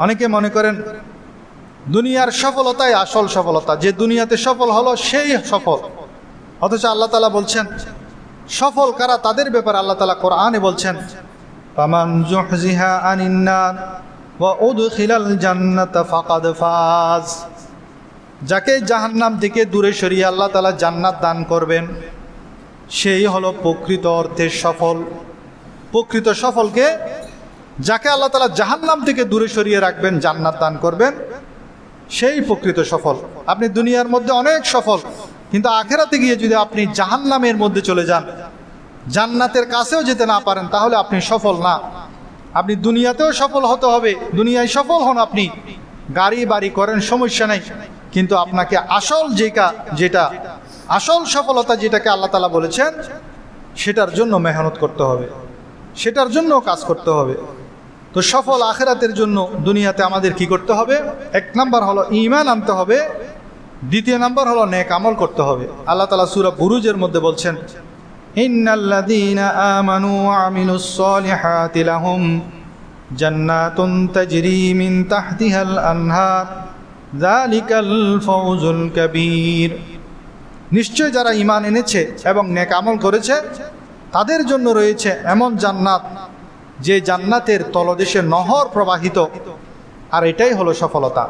অনেকে মনে করেন দুনিয়ার সফলতাই আসল সফলতা, যে দুনিয়াতে সফল হলো সেই সফল। অথচ আল্লাহ তাআলা বলছেন সফল কারা, তাদের ব্যাপারে আল্লাহ তাআলা কোরআনে বলছেন ফামান যুহজিহা আনিন নার ওয়া উদখিলাল জান্নাতা ফাকাদ ফাজ। যাকে জাহান্নাম থেকে দূরে সরিয়ে আল্লাহ তাআলা জান্নাত দান করবেন সেই হলো প্রকৃত অর্থে সফল। প্রকৃত সফলকে, যাকে আল্লাহ তাআলা জাহান্নাম থেকে দূরে সরিয়ে রাখবেন, জান্নাত দান করবেন, সেই প্রকৃত সফল। আপনি দুনিয়ার মধ্যে অনেক সফল, কিন্তু আখেরাতে গিয়ে যদি আপনি জাহান্নামের মধ্যে চলে যান, জান্নাতের কাছেও যেতে না পারেন, তাহলে আপনি সফল না। আপনি দুনিয়াতেও সফল হতে হবে, দুনিয়ায় সফল হন, আপনি গাড়ি বাড়ি করেন, সমস্যা নেই, কিন্তু আপনাকে আসল যেটা আসল সফলতা যেটাকে আল্লাহ তাআলা বলেছেন সেটার জন্য মেহনত করতে হবে, সেটার জন্য কাজ করতে হবে। তো সফল আখেরাতের জন্য দুনিয়াতে আমাদের কি করতে হবে? এক নাম্বার হলো ঈমান আনতে হবে, দ্বিতীয় নাম্বার হলো নেক আমল করতে হবে। আল্লাহ তাআলা সূরা বুরুজের মধ্যে বলছেন ইন্নাল্লাযীনা আমানু ওয়া আমিলুস সলিহাতি লাহুম জান্নাতুন তাজরি মিন তাহতিহাল আনহার যালিকাল ফাওজুল কাবীর। নিশ্চয় যারা ঈমান এনেছে এবং নেক আমল করেছে তাদের জন্য রয়েছে এমন জান্নাত যে জান্নাতের তলদেশে নহর প্রবাহিত, আর এটাই হলো সফলতা।